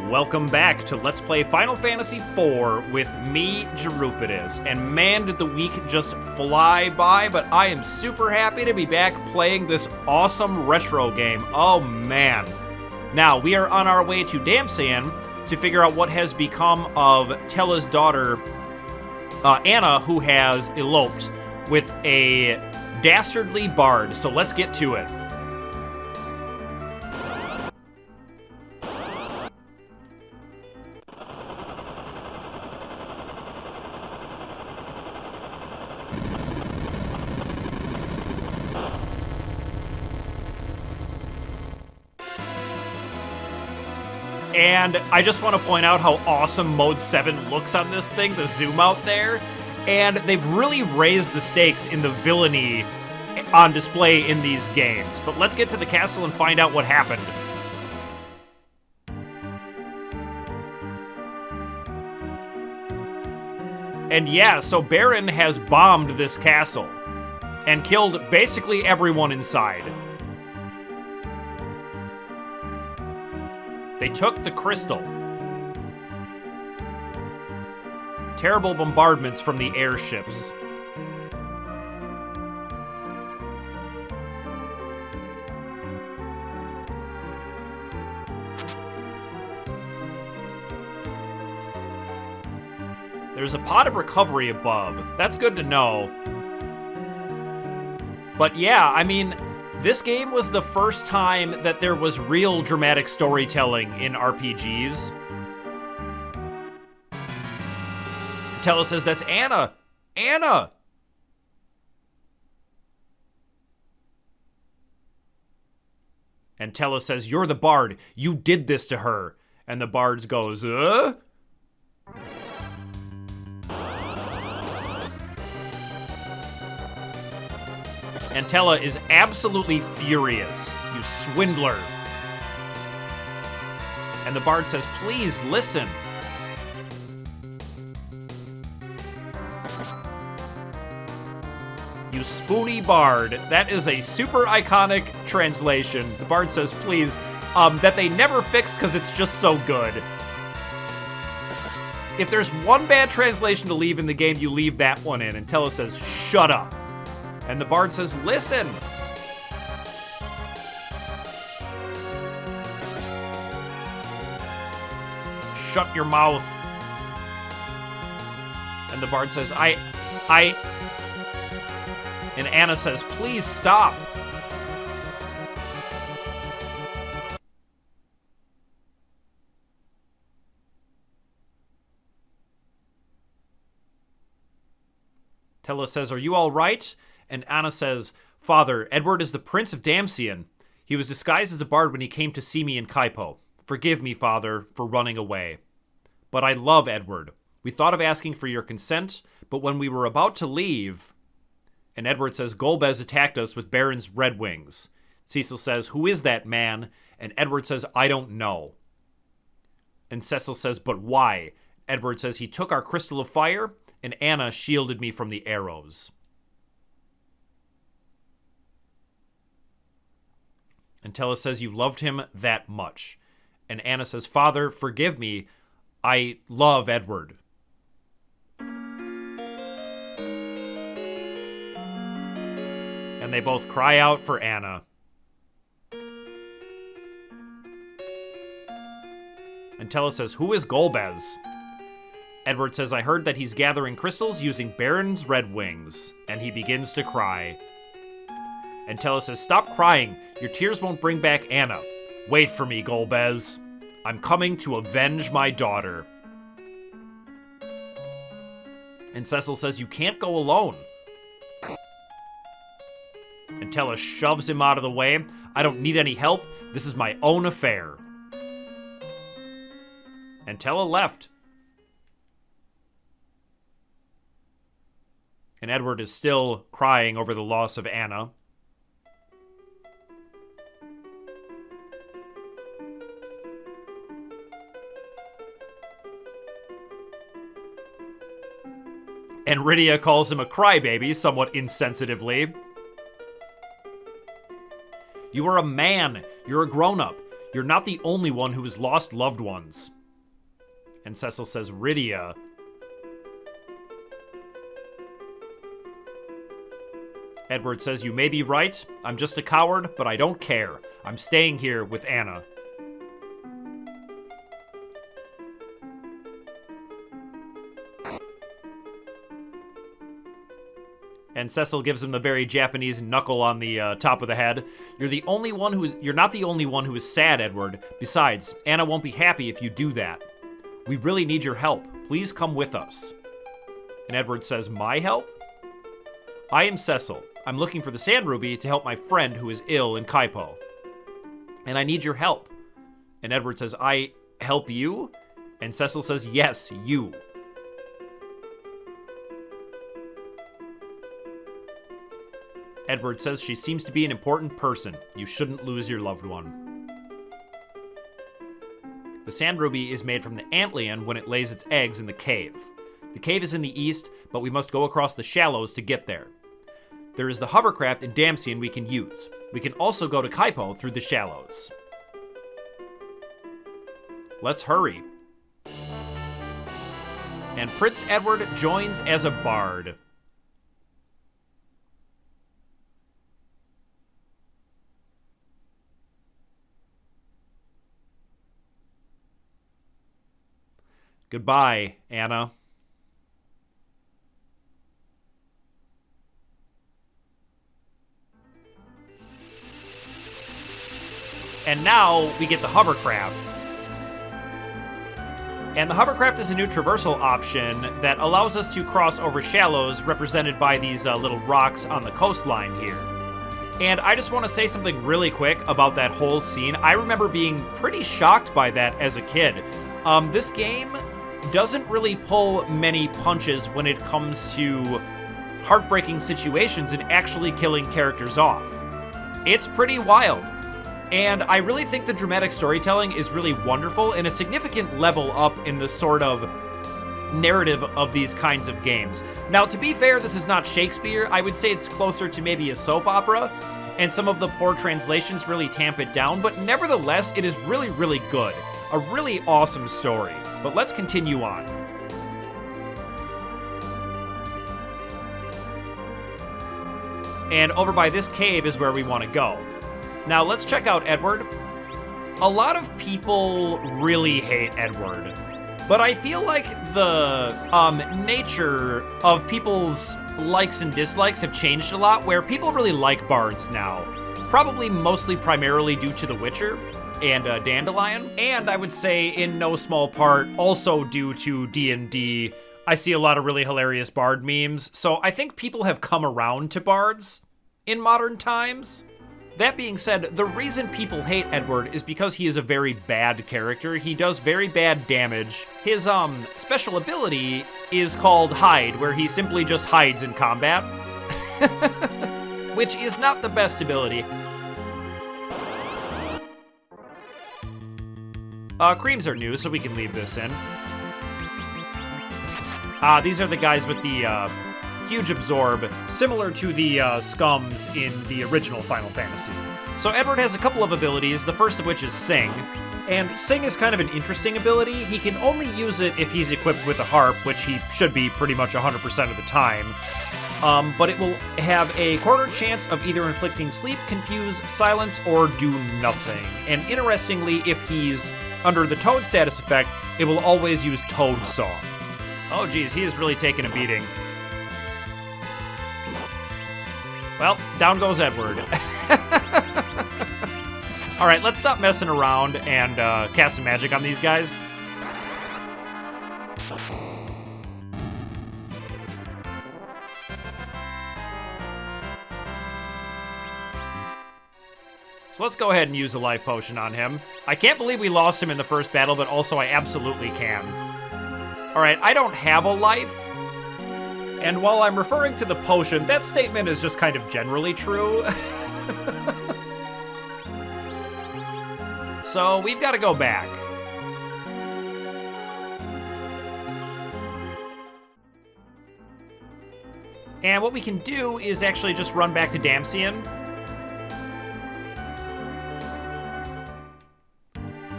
Welcome back to Let's Play Final Fantasy IV with me, jrpg. And man, did the week just fly by, but I am super happy to be back playing this awesome retro game. Oh man. Now, we are on our way to Damcyan to figure out what has become of Tellah's daughter, Anna, who has eloped with a dastardly bard. So let's get to it. And I just want to point out how awesome Mode 7 looks on this thing, the zoom out there. And they've really raised the stakes in the villainy on display in these games. But let's get to the castle and find out what happened. And yeah, so Baron has bombed this castle and killed basically everyone inside. They took the crystal. Terrible bombardments from the airships. There's a pot of recovery above. That's good to know. But yeah, I mean, this game was the first time that there was real dramatic storytelling in RPGs. Tellah says, that's Anna! Anna! And Tellah says, you're the bard. You did this to her. And the bard goes, And Tellah is absolutely furious. You swindler. And the bard says, please listen. You spoony bard. That is a super iconic translation. The bard says, please, that they never fixed because it's just so good. If there's one bad translation to leave in the game, you leave that one in. And Tellah says, shut up. And the bard says, listen. Shut your mouth. And the bard says, And Anna says, please stop. Tellah says, are you all right? And Anna says, Father, Edward is the Prince of Damcyan. He was disguised as a bard when he came to see me in Kaipo. Forgive me, Father, for running away. But I love Edward. We thought of asking for your consent, but when we were about to leave... And Edward says, Golbez attacked us with Baron's Redwings. Cecil says, who is that man? And Edward says, I don't know. And Cecil says, but why? Edward says, he took our crystal of fire, and Anna shielded me from the arrows. And Tellah says, you loved him that much. And Anna says, Father, forgive me. I love Edward. And they both cry out for Anna. And Tellah says, who is Golbez? Edward says, I heard that he's gathering crystals using Baron's Redwings. And he begins to cry. And Tellah says, stop crying. Your tears won't bring back Anna. Wait for me, Golbez. I'm coming to avenge my daughter. And Cecil says, you can't go alone. And Tellah shoves him out of the way. I don't need any help. This is my own affair. And Tellah left. And Edward is still crying over the loss of Anna. And Rydia calls him a crybaby, somewhat insensitively. You are a man. You're a grown-up. You're not the only one who has lost loved ones. And Cecil says, Rydia. Edward says, you may be right. I'm just a coward, but I don't care. I'm staying here with Anna. And Cecil gives him the very Japanese knuckle on the top of the head. You're not the only one who is sad, Edward. Besides, Anna won't be happy if you do that. We really need your help. Please come with us. And Edward says, my help? I am Cecil. I'm looking for the Sand Ruby to help my friend who is ill in Kaipo. And I need your help. And Edward says, I help you? And Cecil says, yes, you. Edward says, she seems to be an important person. You shouldn't lose your loved one. The Sand Ruby is made from the Antlion when it lays its eggs in the cave. The cave is in the east, but we must go across the shallows to get there. There is the Hovercraft in Damcyan we can use. We can also go to Kaipo through the shallows. Let's hurry. And Prince Edward joins as a bard. Goodbye, Anna. And now we get the Hovercraft. And the Hovercraft is a new traversal option that allows us to cross over shallows represented by these little rocks on the coastline here. And I just want to say something really quick about that whole scene. I remember being pretty shocked by that as a kid. This game doesn't really pull many punches when it comes to heartbreaking situations and actually killing characters off. It's pretty wild. And I really think the dramatic storytelling is really wonderful and a significant level up in the sort of narrative of these kinds of games. Now, to be fair, this is not Shakespeare. I would say it's closer to maybe a soap opera, and some of the poor translations really tamp it down, but nevertheless, it is really, really good. A really awesome story. But let's continue on. And over by this cave is where we want to go. Now, let's check out Edward. A lot of people really hate Edward, but I feel like the nature of people's likes and dislikes have changed a lot, where people really like bards now. Probably mostly primarily due to The Witcher and Dandelion, and I would say in no small part also due to D&D. I see a lot of really hilarious bard memes, so I think people have come around to bards in modern times. That being said, the reason people hate Edward is because he is a very bad character. He does very bad damage. His special ability is called Hide, where he simply just hides in combat, which is not the best ability. Creams are new, so we can leave this in. These are the guys with the huge absorb, similar to the succumbs in the original Final Fantasy. So Edward has a couple of abilities, the first of which is Sing. And Sing is kind of an interesting ability. He can only use it if he's equipped with a harp, which he should be pretty much 100% of the time. But it will have a quarter chance of either inflicting sleep, confuse, silence, or do nothing. And interestingly, if he's under the Toad status effect, it will always use Toad Song. Oh geez, he is really taking a beating. Well, down goes Edward. Alright, let's stop messing around and cast some magic on these guys. So let's go ahead and use a life potion on him. I can't believe we lost him in the first battle, but also I absolutely can. Alright, I don't have a life. And while I'm referring to the potion, that statement is just kind of generally true. So we've got to go back. And what we can do is actually just run back to Damcyan.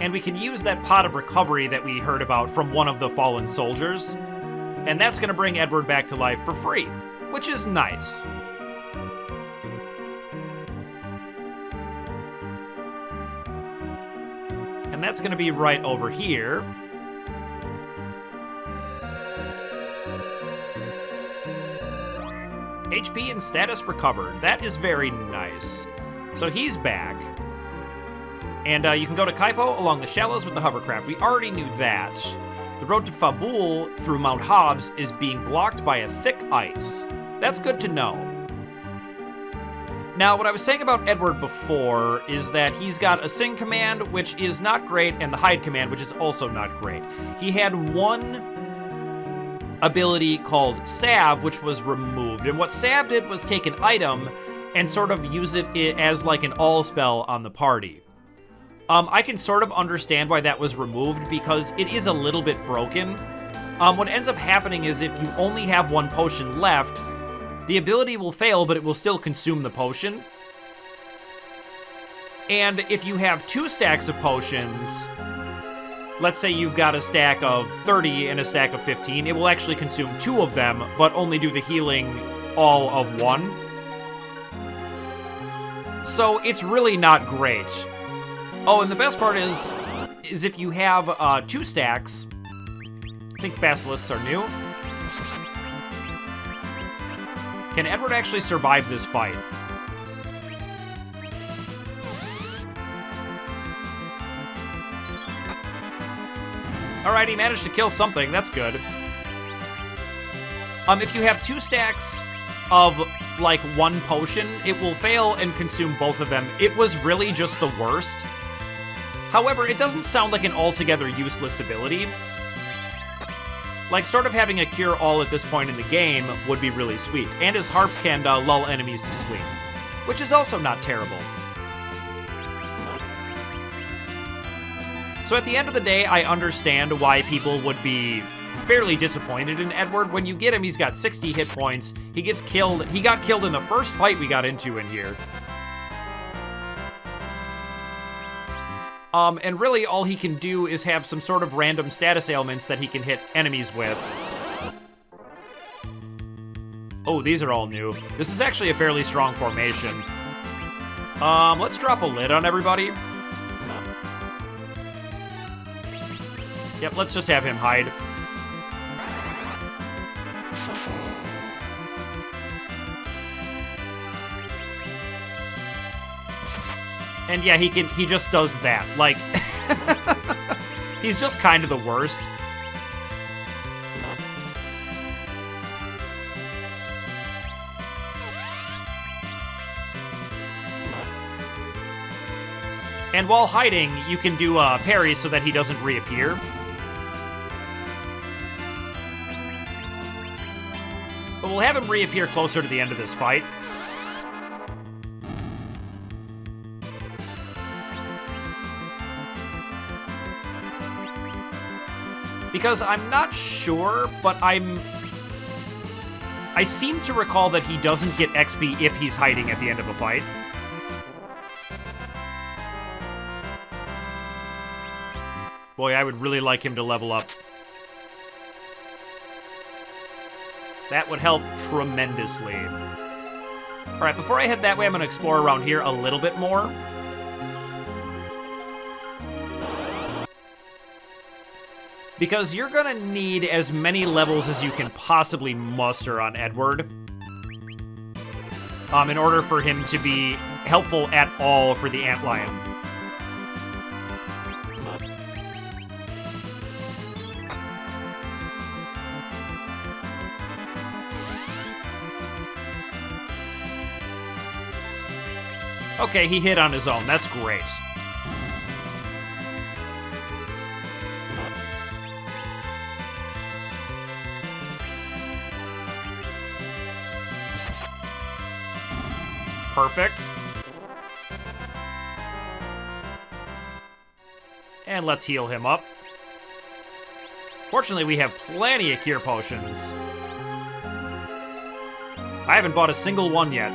And we can use that pot of recovery that we heard about from one of the fallen soldiers. And that's going to bring Edward back to life for free, which is nice. And that's going to be right over here. HP and status recovered. That is very nice. So he's back. And you can go to Kaipo along the shallows with the hovercraft. We already knew that. The road to Fabul through Mount Hobbs is being blocked by a thick ice. That's good to know. Now, what I was saying about Edward before is that he's got a Sing command, which is not great, and the Hide command, which is also not great. He had one ability called Salve, which was removed. And what Salve did was take an item and sort of use it as like an all spell on the party. I can sort of understand why that was removed because it is a little bit broken. What ends up happening is if you only have one potion left, the ability will fail, but it will still consume the potion. And if you have 2 stacks of potions, let's say you've got a stack of 30 and a stack of 15, it will actually consume 2 of them, but only do the healing all of 1. So it's really not great. Oh, and the best part is if you have 2 stacks, I think basilisks are new. Can Edward actually survive this fight? Alright, he managed to kill something. That's good. If you have 2 stacks of, like, 1 potion, it will fail and consume both of them. It was really just the worst. However, it doesn't sound like an altogether useless ability. Like, sort of having a cure-all at this point in the game would be really sweet. And his harp can lull enemies to sleep, which is also not terrible. So at the end of the day, I understand why people would be fairly disappointed in Edward. When you get him, he's got 60 hit points. He gets killed. He got killed in the first fight we got into in here. And really all he can do is have some sort of random status ailments that he can hit enemies with. Oh, these are all new. This is actually a fairly strong formation. Let's drop a lid on everybody. Yep, let's just have him hide. And yeah, he just does that. Like, he's just kind of the worst. And while hiding, you can do parry so that he doesn't reappear. But we'll have him reappear closer to the end of this fight. Because I'm not sure, but I seem to recall that he doesn't get XP if he's hiding at the end of a fight. Boy, I would really like him to level up. That would help tremendously. Alright, before I head that way, I'm going to explore around here a little bit more. Because you're going to need as many levels as you can possibly muster on Edward. In order for him to be helpful at all for the Antlion. Okay, he hit on his own. That's great. Perfect. And let's heal him up. Fortunately, we have plenty of cure potions. I haven't bought a single one yet.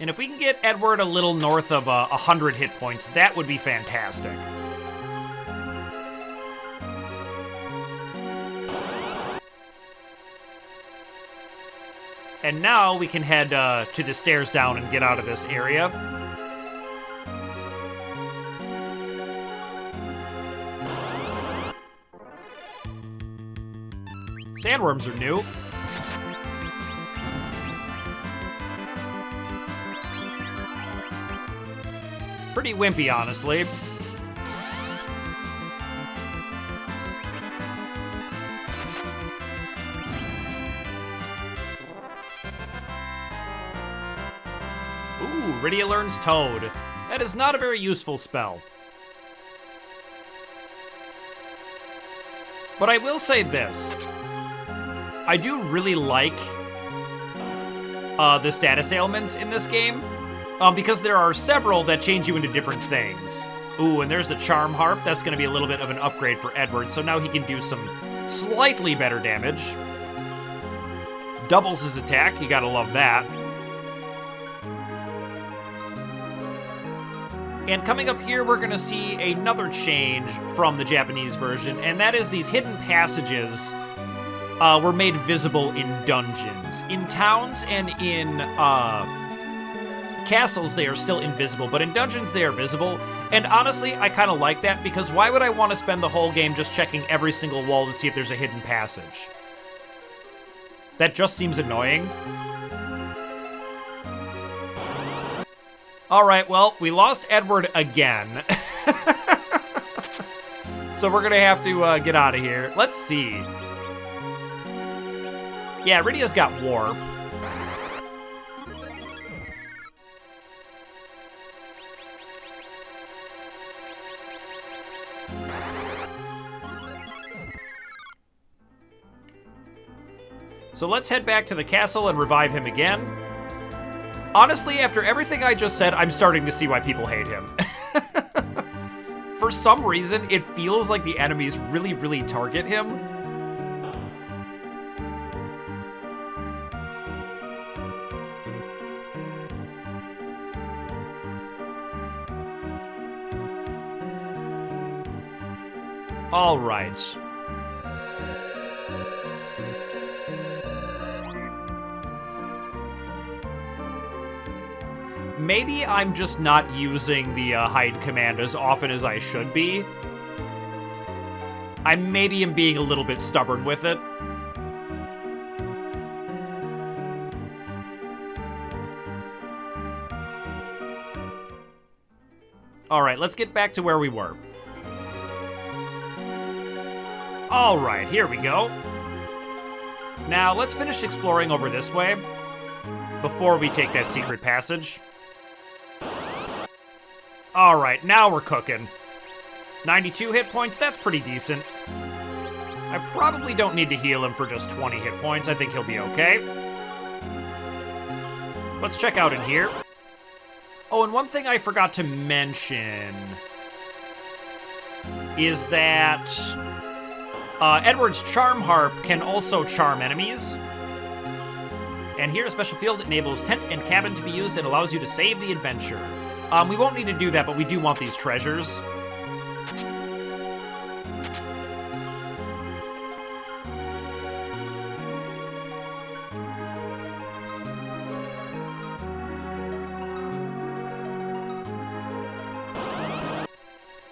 And if we can get Edward a little north of 100 hit points, that would be fantastic. And now we can head to the stairs down and get out of this area. Sandworms are new. Pretty wimpy, honestly. Ooh, Rydia learns Toad. That is not a very useful spell. But I will say this. I do really like the status ailments in this game, because there are several that change you into different things. Ooh, and there's the Charm Harp. That's going to be a little bit of an upgrade for Edward, so now he can do some slightly better damage. Doubles his attack, you gotta love that. And coming up here, we're going to see another change from the Japanese version, and that is these hidden passages were made visible in dungeons. In towns and in castles, they are still invisible, but in dungeons, they are visible. And honestly, I kind of like that, because why would I want to spend the whole game just checking every single wall to see if there's a hidden passage? That just seems annoying. All right, well, we lost Edward again. So we're going to have to get out of here. Let's see. Yeah, Rydia's got Warp. So let's head back to the castle and revive him again. Honestly, after everything I just said, I'm starting to see why people hate him. For some reason, it feels like the enemies really, really target him. All right. Maybe I'm just not using the hide command as often as I should be. I maybe am being a little bit stubborn with it. All right, let's get back to where we were. All right, here we go. Now, let's finish exploring over this way before we take that secret passage. All right, now we're cooking. 92 hit points, that's pretty decent. I probably don't need to heal him for just 20 hit points. I think he'll be okay. Let's check out in here. Oh, and one thing I forgot to mention is that Edward's Charm Harp can also charm enemies. And here, a special field enables tent and cabin to be used and allows you to save the adventure. We won't need to do that, but we do want these treasures.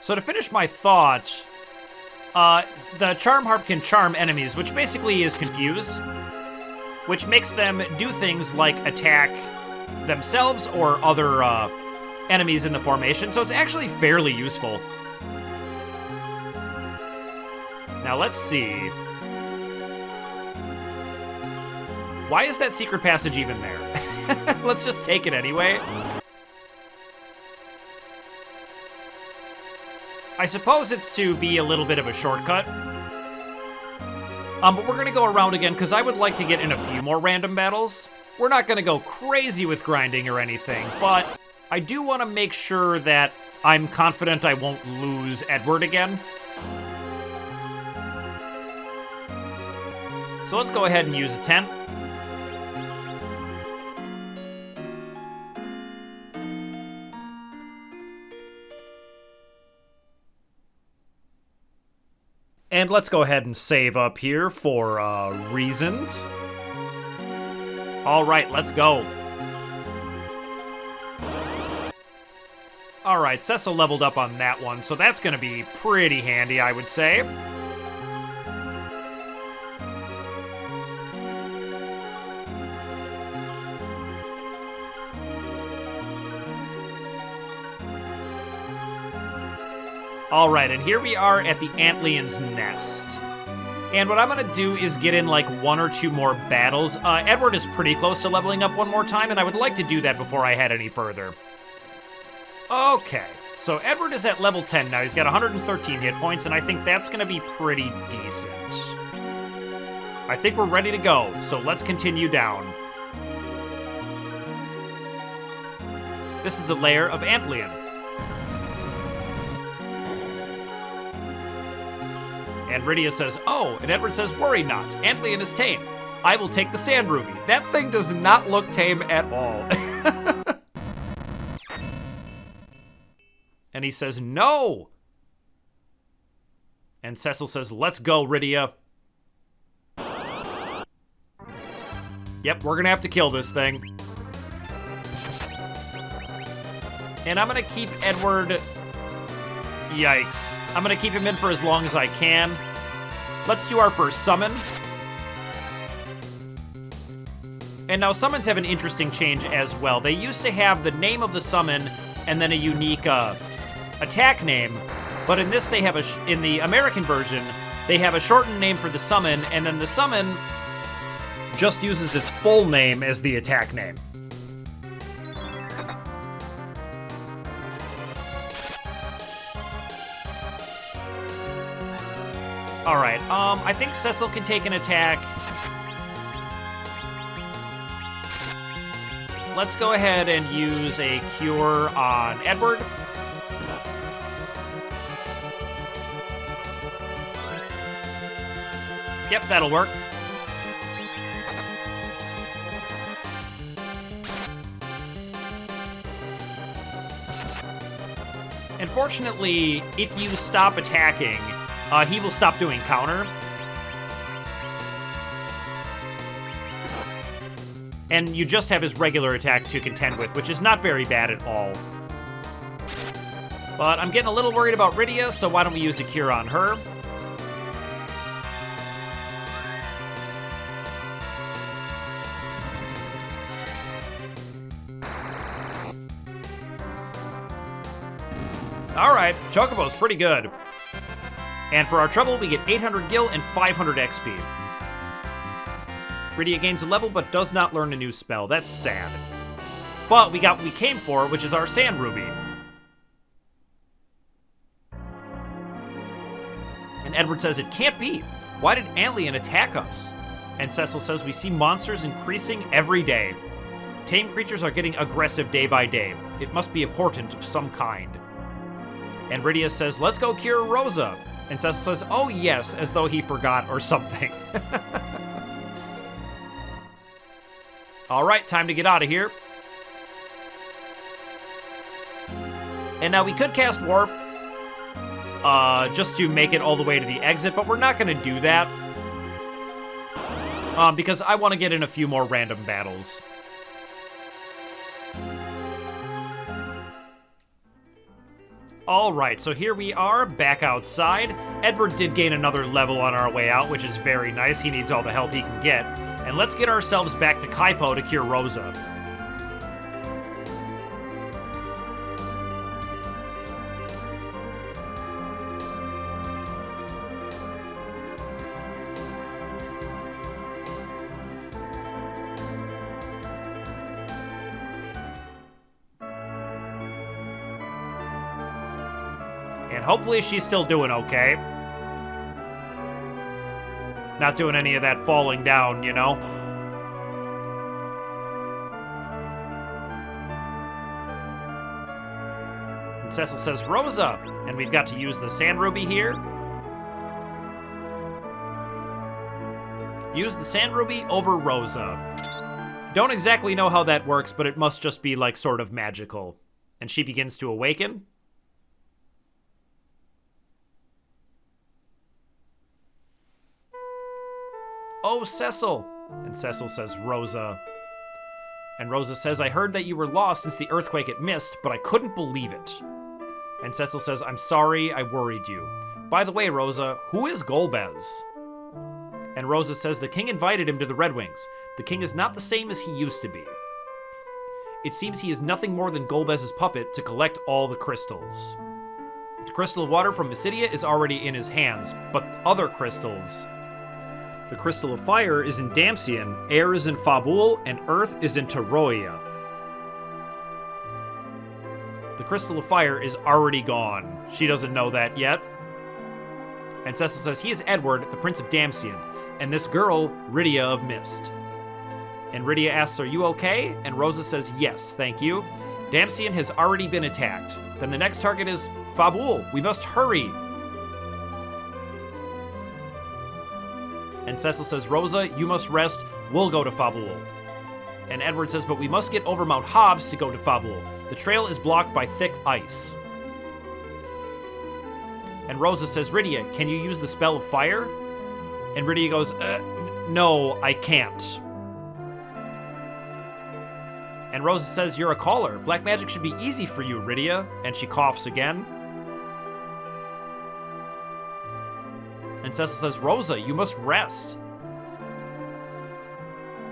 So to finish my thought, the Charm Harp can charm enemies, which basically is confuse, which makes them do things like attack themselves or other enemies in the formation, so it's actually fairly useful. Now let's see. Why is that secret passage even there? Let's just take it anyway. I suppose it's to be a little bit of a shortcut. But we're gonna go around again because I would like to get in a few more random battles. We're not gonna go crazy with grinding or anything, but I do want to make sure that I'm confident I won't lose Edward again. So let's go ahead and use a tent. And let's go ahead and save up here for reasons. All right, let's go. All right, Cecil leveled up on that one, so that's going to be pretty handy, I would say. All right, and here we are at the Antlion's nest. And what I'm going to do is get in like 1 or 2 more battles. Edward is pretty close to leveling up one more time, and I would like to do that before I head any further. Okay, so Edward is at level 10 now. He's got 113 hit points, and I think that's going to be pretty decent. I think we're ready to go, so let's continue down. This is the lair of Antlion. And Rydia says, oh, and Edward says, worry not, Antlion is tame. I will take the sand ruby. That thing does not look tame at all. And he says, no. And Cecil says, let's go, Rydia. Yep, we're gonna have to kill this thing. And I'm gonna keep Edward... Yikes. I'm gonna keep him in for as long as I can. Let's do our first summon. And now summons have an interesting change as well. They used to have the name of the summon and then a unique attack name, but in this they have in the American version, they have a shortened name for the summon, and then the summon just uses its full name as the attack name. Alright, I think Cecil can take an attack. Let's go ahead and use a cure on Edward. Yep, that'll work. Unfortunately, if you stop attacking, he will stop doing counter. And you just have his regular attack to contend with, which is not very bad at all. But I'm getting a little worried about Rydia, so why don't we use a cure on her? Alright, Chocobo's pretty good. And for our trouble, we get 800 gil and 500 XP. Rydia gains a level, but does not learn a new spell. That's sad. But we got what we came for, which is our Sand Ruby. And Edward says, it can't be. Why did Antlion attack us? And Cecil says, we see monsters increasing every day. Tame creatures are getting aggressive day by day. It must be a portent of some kind. And Rydia says, let's go cure Rosa. And Cecil says, oh yes, as though he forgot or something. All right, time to get out of here. And now we could cast Warp, just to make it all the way to the exit, but we're not going to do that. Because I want to get in a few more random battles. Alright, so here we are, back outside. Edward did gain another level on our way out, which is very nice. He needs all the help he can get. And let's get ourselves back to Kaipo to cure Rosa. And hopefully she's still doing okay. Not doing any of that falling down, you know? And Cecil says, Rosa! And we've got to use the Sand Ruby here. Use the Sand Ruby over Rosa. Don't exactly know how that works, but it must just be, like, sort of magical. And she begins to awaken. "Oh, Cecil." And Cecil says, "Rosa." And Rosa says, "I heard that you were lost since the earthquake at Mist, but I couldn't believe it." And Cecil says, "I'm sorry, I worried you. By the way, Rosa, who is Golbez?" And Rosa says the king invited him to the Redwings. The king is not the same as he used to be. It seems he is nothing more than Golbez's puppet to collect all the crystals. The crystal of water from Mysidia is already in his hands, but other crystals... The crystal of fire is in Damcyan, air is in Fabul, and earth is in Rosa. The crystal of fire is already gone. She doesn't know that yet. And Cecil says he is Edward, the Prince of Damcyan, and this girl, Rydia of Mist. And Rydia asks, "Are you okay?" And Rosa says, "Yes, thank you. Damcyan has already been attacked. Then the next target is Fabul. We must hurry." And Cecil says, "Rosa, you must rest. We'll go to Fabul." And Edward says, "But we must get over Mount Hobbs to go to Fabul. The trail is blocked by thick ice." And Rosa says, "Rydia, can you use the spell of fire?" And Rydia goes, "No, I can't." And Rosa says, "You're a caller. Black magic should be easy for you, Rydia." And she coughs again. And Cecil says, "Rosa, you must rest."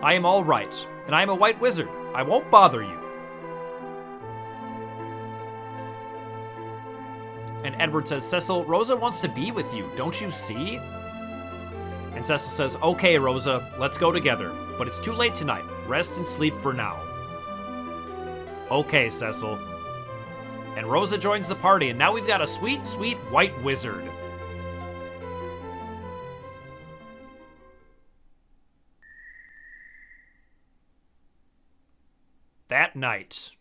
"I am all right, and I am a white wizard. I won't bother you." And Edward says, "Cecil, Rosa wants to be with you. Don't you see?" And Cecil says, "Okay, Rosa, let's go together. But it's too late tonight. Rest and sleep for now." "Okay, Cecil." And Rosa joins the party, and now we've got a sweet, sweet white wizard. That night.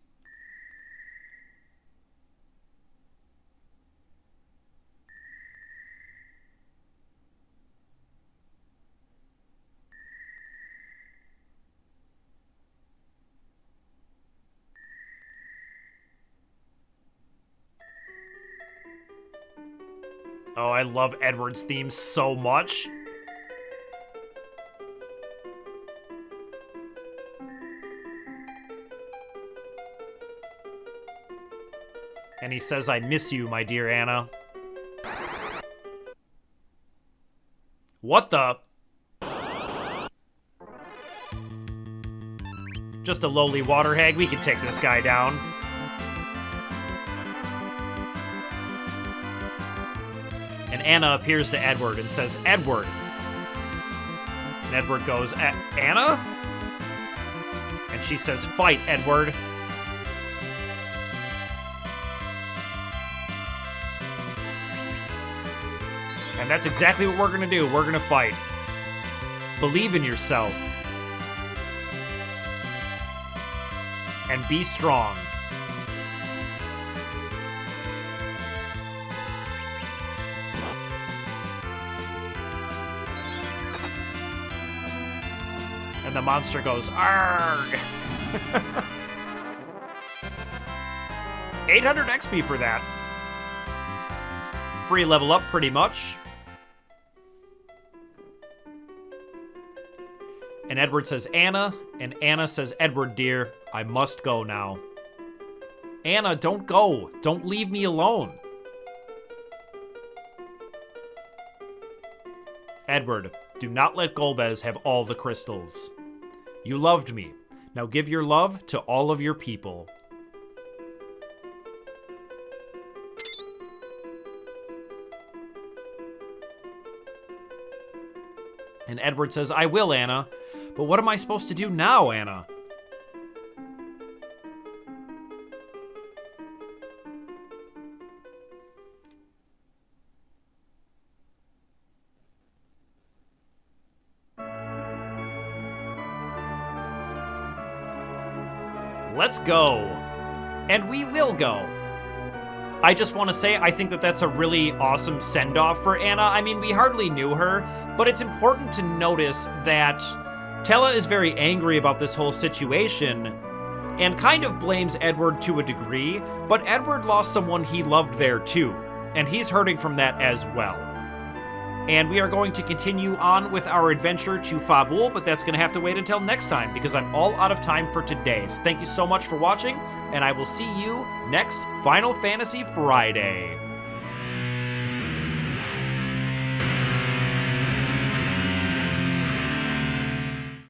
Oh, I love Edward's theme so much. And he says, "I miss you, my dear Anna." What the? Just a lowly water hag. We can take this guy down. And Anna appears to Edward and says, "Edward." And Edward goes, "Anna?" And she says, "Fight, Edward." And that's exactly what we're gonna do. We're gonna fight. Believe in yourself. And be strong. And the monster goes, "Arrgh!" 800 XP for that. Free level up, pretty much. And Edward says, "Anna," and Anna says, "Edward, dear, I must go now." "Anna, don't go. Don't leave me alone." "Edward, do not let Golbez have all the crystals. You loved me. Now give your love to all of your people." And Edward says, "I will, Anna. But what am I supposed to do now, Anna?" Let's go. And we will go. I just want to say, I think that that's a really awesome send-off for Anna. I mean, we hardly knew her, but it's important to notice that Tellah is very angry about this whole situation and kind of blames Edward to a degree, but Edward lost someone he loved there too, and he's hurting from that as well. And we are going to continue on with our adventure to Fabul, but that's going to have to wait until next time because I'm all out of time for today. So thank you so much for watching, and I will see you next Final Fantasy Friday.